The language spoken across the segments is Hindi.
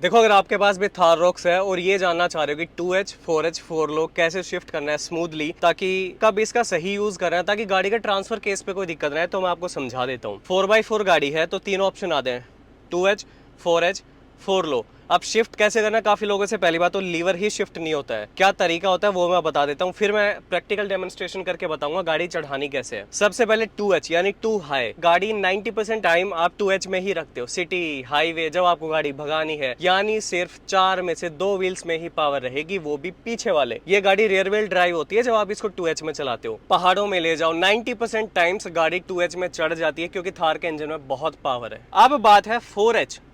देखो, अगर आपके पास भी थार रॉक्स है और ये जानना चाह रहे हो कि 2H 4H 4 लो कैसे शिफ्ट करना है स्मूथली, ताकि कब इसका सही यूज करना है, ताकि गाड़ी के ट्रांसफर केस पे कोई दिक्कत ना है, तो मैं आपको समझा देता हूँ। 4x4 गाड़ी है तो तीनों ऑप्शन आते हैं, 2H 4H 4 लो। अब शिफ्ट कैसे करना है, काफी लोगों से पहली बात तो लीवर ही शिफ्ट नहीं होता है। क्या तरीका होता है वो मैं बता देता हूँ, फिर मैं प्रैक्टिकल डेमोन्स्ट्रेशन करके बताऊंगा गाड़ी चढ़ानी कैसे है। सबसे पहले 2H यानी 2 हाई। गाड़ी 90% टाइम आप 2H में ही रखते हो। सिटी हाईवे जब आपको गाड़ी भगानी है, यानी सिर्फ 4 में से 2 व्हील्स में ही पावर रहेगी, वो भी पीछे वाले। ये गाड़ी रियर व्हील ड्राइव होती है जब आप इसको 2H में चलाते हो। पहाड़ों में ले जाओ, 90% टाइम्स गाड़ी 2H में चढ़ जाती है, क्योंकि थार के इंजन में बहुत पावर है। अब बात है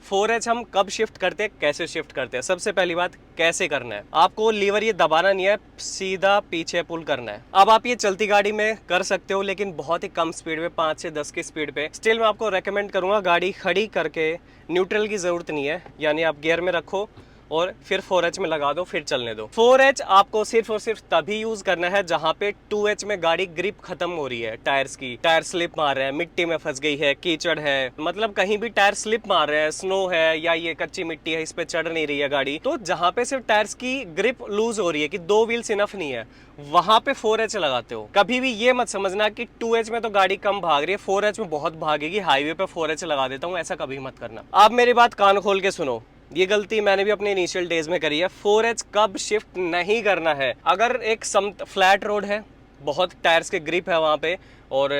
4H हम कब शिफ्ट करते हैं, कैसे शिफ्ट करते हैं। सबसे पहली बात, कैसे करना है, आपको लीवर ये दबाना नहीं है, सीधा पीछे पुल करना है। अब आप ये चलती गाड़ी में कर सकते हो, लेकिन बहुत ही कम स्पीड में, 5 से 10 की स्पीड पे। स्टिल मैं आपको रेकमेंड करूंगा गाड़ी खड़ी करके, न्यूट्रल की जरूरत नहीं है, यानी आप गियर में रखो और फिर 4H में लगा दो, फिर चलने दो। 4H आपको सिर्फ और सिर्फ तभी यूज करना है जहां पे 2H में गाड़ी ग्रिप खत्म हो रही है, टायर्स की, टायर स्लिप मार रहे हैं, मिट्टी में फंस गई है, कीचड़ है, मतलब कहीं भी टायर स्लिप मार रहे हैं, स्नो है या ये कच्ची मिट्टी है, इस पे चढ़ नहीं रही है गाड़ी, तो जहां पे सिर्फ टायर्स की ग्रिप लूज हो रही है कि 2 व्हील्स इनफ नहीं है, वहां पे 4H लगाते हो। कभी भी ये मत समझना कि 2H में तो गाड़ी कम भाग रही है, 4H में बहुत भागेगी, हाईवे पे 4H लगा देता हूँ, ऐसा कभी मत करना। आप मेरी बात कान खोल के सुनो, ये गलती मैंने भी अपने इनिशियल डेज में करी है। 4H कब शिफ्ट नहीं करना है, अगर एक फ्लैट रोड है, बहुत टायर्स के ग्रिप है वहां पे, और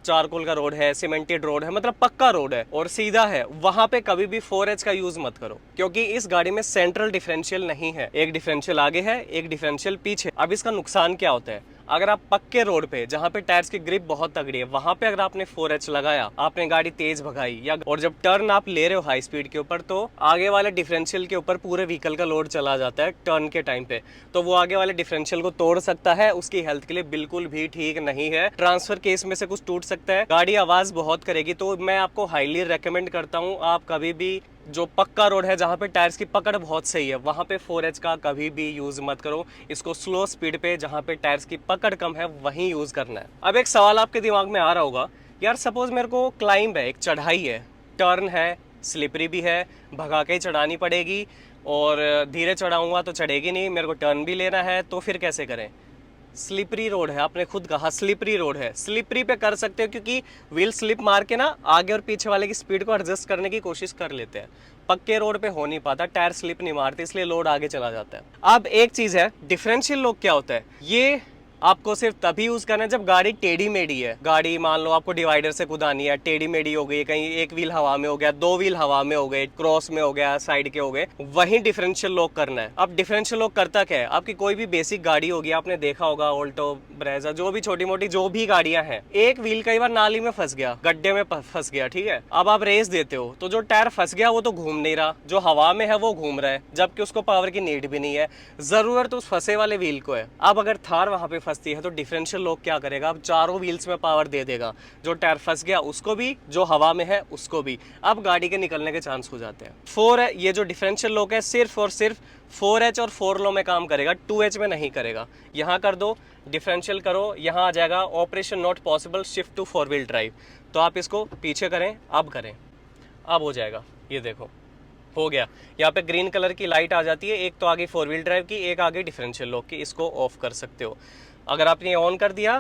चारकोल का रोड है, सीमेंटेड रोड है, मतलब पक्का रोड है और सीधा है, वहां पे कभी भी 4H का यूज मत करो, क्योंकि इस गाड़ी में सेंट्रल डिफरेंशियल नहीं है। एक डिफरेंशियल आगे है, एक डिफरेंशियल पीछे। अब इसका नुकसान क्या होता है, अगर आप पक्के रोड पे जहां पे टायर्स की ग्रिप बहुत तगड़ी है, वहां पे अगर आपने 4H लगाया, आपने गाड़ी तेज भगाई, या और जब टर्न आप ले रहे हो हाई स्पीड के ऊपर, तो आगे वाले डिफरेंशियल के ऊपर पूरे व्हीकल का लोड चला जाता है टर्न के टाइम पे, तो वो आगे वाले डिफरेंशियल को तोड़ सकता है, उसकी हेल्थ के लिए बिल्कुल भी ठीक नहीं है। ट्रांसफर केस में से कुछ टूट सकता है, गाड़ी आवाज बहुत करेगी। तो मैं आपको हाईली रेकमेंड करता हूँ, आप कभी भी जो पक्का रोड है जहां पे टायर्स की पकड़ बहुत सही है, वहां पे 4H का कभी भी यूज मत करो। इसको स्लो स्पीड पे जहां पे टायर्स की पकड़ कम है वहीं यूज करना है। अब एक सवाल आपके दिमाग में आ रहा होगा, यार सपोज मेरे को क्लाइंब है, एक चढ़ाई है, टर्न है, स्लिपरी भी है, भगा के ही चढ़ानी पड़ेगी, और धीरे चढ़ाऊंगा तो चढ़ेगी नहीं, मेरे को टर्न भी लेना है, तो फिर कैसे करें। स्लिपरी रोड है, आपने खुद कहा स्लिपरी रोड है, स्लिपरी पे कर सकते हो, क्योंकि व्हील स्लिप मार के ना आगे और पीछे वाले की स्पीड को एडजस्ट करने की कोशिश कर लेते हैं। पक्के रोड पे हो नहीं पाता, टायर स्लिप नहीं मारते, इसलिए लोड आगे चला जाता है। अब एक चीज है, डिफरेंशियल लॉक क्या होता है, ये आपको सिर्फ तभी यूज करना है जब गाड़ी टेढ़ी मेढ़ी है। गाड़ी मान लो आपको डिवाइडर से कुदानी है, टेढ़ी मेढ़ी हो गई, कहीं एक व्हील हवा में हो गया, 2 व्हील हवा में हो गए, क्रॉस में हो गया, साइड के हो गए, वहीं डिफरेंशियल लॉक करना है। अब डिफरेंशियल लॉक करता क्या है, आपकी कोई भी बेसिक गाड़ी होगी, आपने देखा होगा ऑल्टो, ब्रेजा, जो भी छोटी मोटी जो भी गाड़ियां हैं, एक व्हील कई बार नाली में फंस गया, गड्ढे में फंस गया, ठीक है, अब आप रेस देते हो, तो जो टायर फंस गया वो तो घूम नहीं रहा, जो हवा में है वो घूम रहा है, जबकि उसको पावर की नीड भी नहीं है, जरूरत उस फंसे वाले व्हील को है। अब अगर थार वहां पे फंसती है तो डिफरेंशियल लॉक क्या करेगा, अब चारों व्हील्स में पावर दे देगा, जो टायर फंस गया उसको भी, जो हवा में है उसको भी। अब गाड़ी के निकलने के चांस हो जाते हैं। 4 है, ये जो डिफरेंशियल लॉक है सिर्फ और सिर्फ 4H और 4 लो में काम करेगा, 2H में नहीं करेगा। यहाँ कर दो, डिफरेंशियल करो, यहाँ आ जाएगा operation not possible, shift to 4 wheel drive, तो आप इसको पीछे करें, अब करें, अब हो जाएगा। ये देखो हो गया, यहाँ पे ग्रीन कलर की लाइट आ जाती है, एक तो आगे 4 व्हील ड्राइव की, एक आगे डिफरेंशियल लॉक की, इसको ऑफ कर सकते हो। अगर आपने ऑन कर दिया,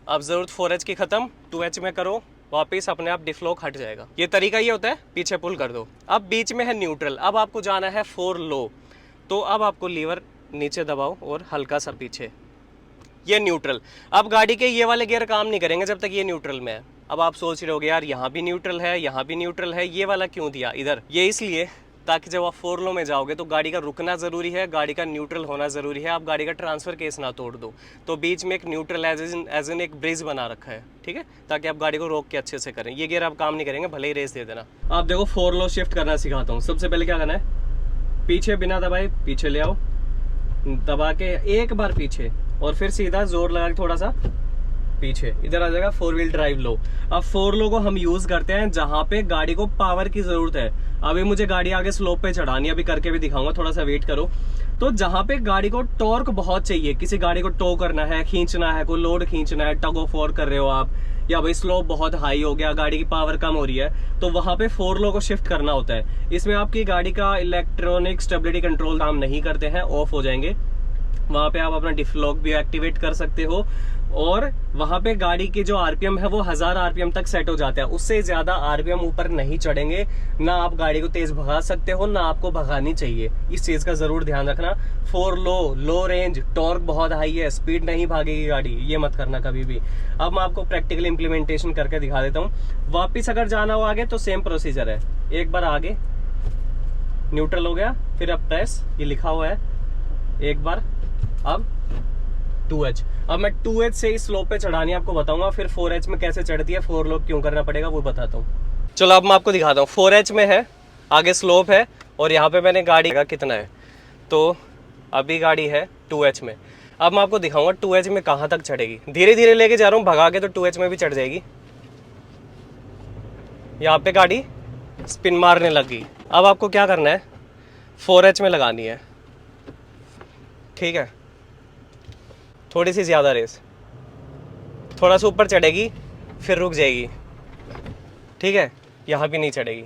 अब जरूरत 4H की खत्म, 2H में करो, वापस अपने आप डिफ्लॉक हट जाएगा। ये तरीका ये होता है, पीछे पुल कर दो। अब बीच में है न्यूट्रल, अब आपको जाना है 4 लो, तो अब आपको लीवर नीचे दबाओ और हल्का सा पीछे, ये न्यूट्रल। अब गाड़ी के ये वाले गियर काम नहीं करेंगे जब तक ये न्यूट्रल में है। अब आप सोच रहे होगे यार यहाँ भी न्यूट्रल है, यहाँ भी न्यूट्रल है, ये वाला क्यों दिया इधर, ये इसलिए ताकि जब आप 4 लो में जाओगे तो गाड़ी का रुकना जरूरी है, गाड़ी का न्यूट्रल होना जरूरी है, आप गाड़ी का ट्रांसफर केस ना तोड़ दो, तो बीच में एक न्यूट्रल एज इन एक ब्रिज बना रखा है, ठीक है, ताकि आप गाड़ी को रोक के अच्छे से करें। ये गियर आप काम नहीं करेंगे, भले ही रेस दे देना। आप देखो 4 लो शिफ्ट करना सिखाता हूँ। सबसे पहले क्या करना है, पीछे बिना दबाए पीछे ले आओ, दबा के एक बार पीछे, और फिर सीधा जोर लगा के थोड़ा सा पीछे, इधर आ जाएगा 4 व्हील ड्राइव लो। अब 4 लो को हम यूज करते हैं जहां पे गाड़ी को पावर की जरूरत है। अभी मुझे गाड़ी आगे स्लोप पे चढ़ानी है, अभी करके भी दिखाऊंगा, थोड़ा सा वेट करो। तो जहां पे गाड़ी को टॉर्क बहुत चाहिए, किसी गाड़ी को टो करना है, खींचना है, कोई लोड खींचना है, टग ऑफ वॉर कर रहे हो आप, या भाई स्लोप बहुत हाई हो गया, गाड़ी की पावर कम हो रही है, तो वहां पे 4 लो को शिफ्ट करना होता है। इसमें आपकी गाड़ी का इलेक्ट्रॉनिक स्टेबिलिटी कंट्रोल काम नहीं करते हैं, ऑफ हो जाएंगे। वहां पे आप अपना डिफ लॉक भी एक्टिवेट कर सकते हो, और वहां पे गाड़ी की जो आरपीएम है वो 1000 आरपीएम तक सेट हो जाता है। उससे ज्यादा आरपीएम ऊपर नहीं चढ़ेंगे। ना आप गाड़ी को तेज भगा सकते हो, ना आपको भगानी चाहिए। इस चीज का जरूर ध्यान रखना। 4 लो रेंज, टॉर्क बहुत हाई है, स्पीड नहीं भागेगी गाड़ी, ये मत करना कभी भी। अब मैं आपको प्रैक्टिकल इंप्लीमेंटेशन करके दिखा देता हूँ। वापिस अगर जाना हो आगे तो सेम प्रोसीजर है। एक बार आगे, न्यूट्रल हो गया, फिर अब प्रेस, ये लिखा हुआ है एक बार। अब 2H। अब मैं 2H से इस स्लोप पे चढ़ानी आपको बताऊंगा, फिर 4H में कैसे चढ़ती है, 4 लो क्यों करना पड़ेगा वो बताता हूँ। चलो अब मैं आपको दिखाता हूँ। 4H में है, आगे स्लोप है, और यहाँ पे मैंने गाड़ी का कितना है, तो अभी गाड़ी है 2H में। अब मैं आपको दिखाऊंगा 2H में कहाँ तक चढ़ेगी। धीरे धीरे लेके जा रहा हूँ, भगा के तो 2H में भी चढ़ जाएगी। यहाँ पे गाड़ी स्पिन मारने लगी। अब आपको क्या करना है, 4H में लगानी है, ठीक है। थोड़ी सी ज़्यादा रेस, थोड़ा सा ऊपर चढ़ेगी, फिर रुक जाएगी, ठीक है। यहाँ भी नहीं चढ़ेगी।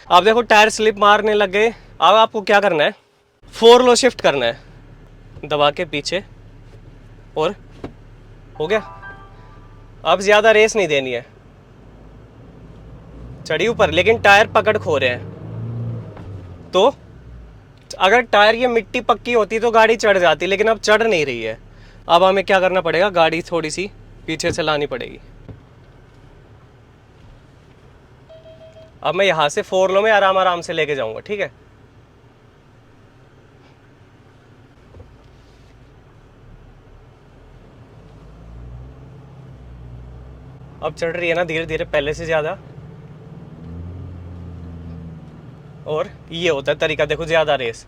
अब देखो टायर स्लिप मारने लग गए। अब आपको क्या करना है, 4 लो शिफ्ट करना है, दबा के पीछे, और हो गया। अब ज़्यादा रेस नहीं देनी है, चढ़ी ऊपर, लेकिन टायर पकड़ खो रहे हैं। तो अगर टायर ये मिट्टी पक्की होती तो गाड़ी चढ़ जाती, लेकिन अब चढ़ नहीं रही है। अब हमें क्या करना पड़ेगा, गाड़ी थोड़ी सी पीछे से लानी पड़ेगी। अब मैं यहां से 4 लो में आराम आराम से लेके जाऊंगा, ठीक है। अब चढ़ रही है ना धीरे धीरे, पहले से ज्यादा। और ये होता है तरीका, देखो ज्यादा रेस।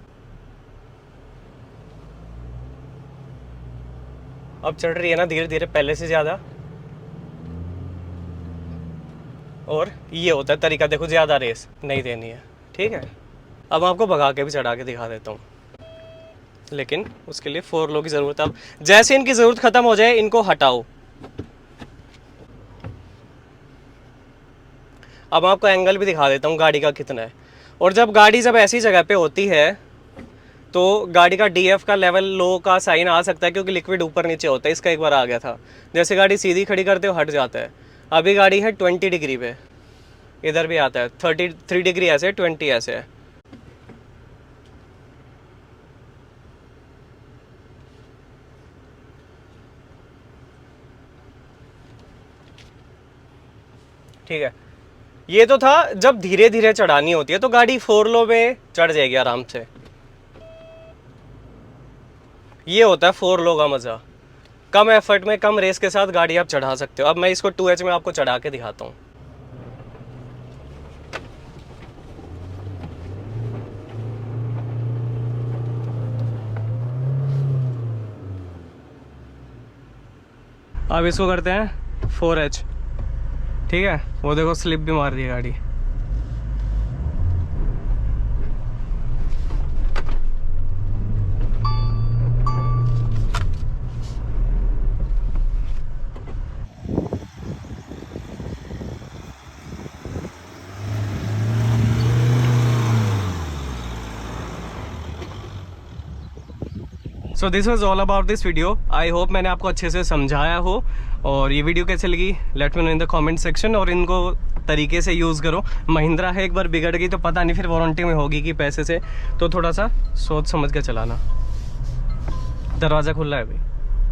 अब चढ़ रही है ना धीरे धीरे, पहले से ज्यादा। और ये होता है तरीका, देखो ज्यादा रेस नहीं देनी है, ठीक है। अब आपको भगा के भी चढ़ा के दिखा देता हूँ, लेकिन उसके लिए 4 लो की जरूरत है। अब जैसे इनकी जरूरत खत्म हो जाए, इनको हटाओ। अब आपको एंगल भी दिखा देता हूँ गाड़ी का कितना है। और जब ऐसी जगह पे होती है तो गाड़ी का DF का लेवल लो का साइन आ सकता है, क्योंकि लिक्विड ऊपर नीचे होता है। इसका एक बार आ गया था। जैसे गाड़ी सीधी खड़ी करते हो हट जाता है। अभी गाड़ी है 20 डिग्री पे, इधर भी आता है 33 डिग्री ऐसे, 20 ऐसे है। ठीक है, ये तो था जब धीरे धीरे चढ़ानी होती है, तो गाड़ी 4 लो में चढ़ जाएगी आराम से। ये होता है 4 लो का मजा। कम एफर्ट में, कम रेस के साथ गाड़ी आप चढ़ा सकते हो। अब मैं इसको 2H में आपको चढ़ा के दिखाता हूँ। अब इसको करते हैं 4H, ठीक है। वो देखो स्लिप भी मार रही है गाड़ी। So this was all about this video. I hope मैंने आपको अच्छे से समझाया हो। और ये वीडियो कैसे लगी let me know in the comment section. और इनको तरीके से यूज़ करो। महिंद्रा है, एक बार बिगड़ गई तो पता नहीं फिर वारंटी में होगी कि पैसे से, तो थोड़ा सा सोच समझ के चलाना। दरवाज़ा खुला है अभी।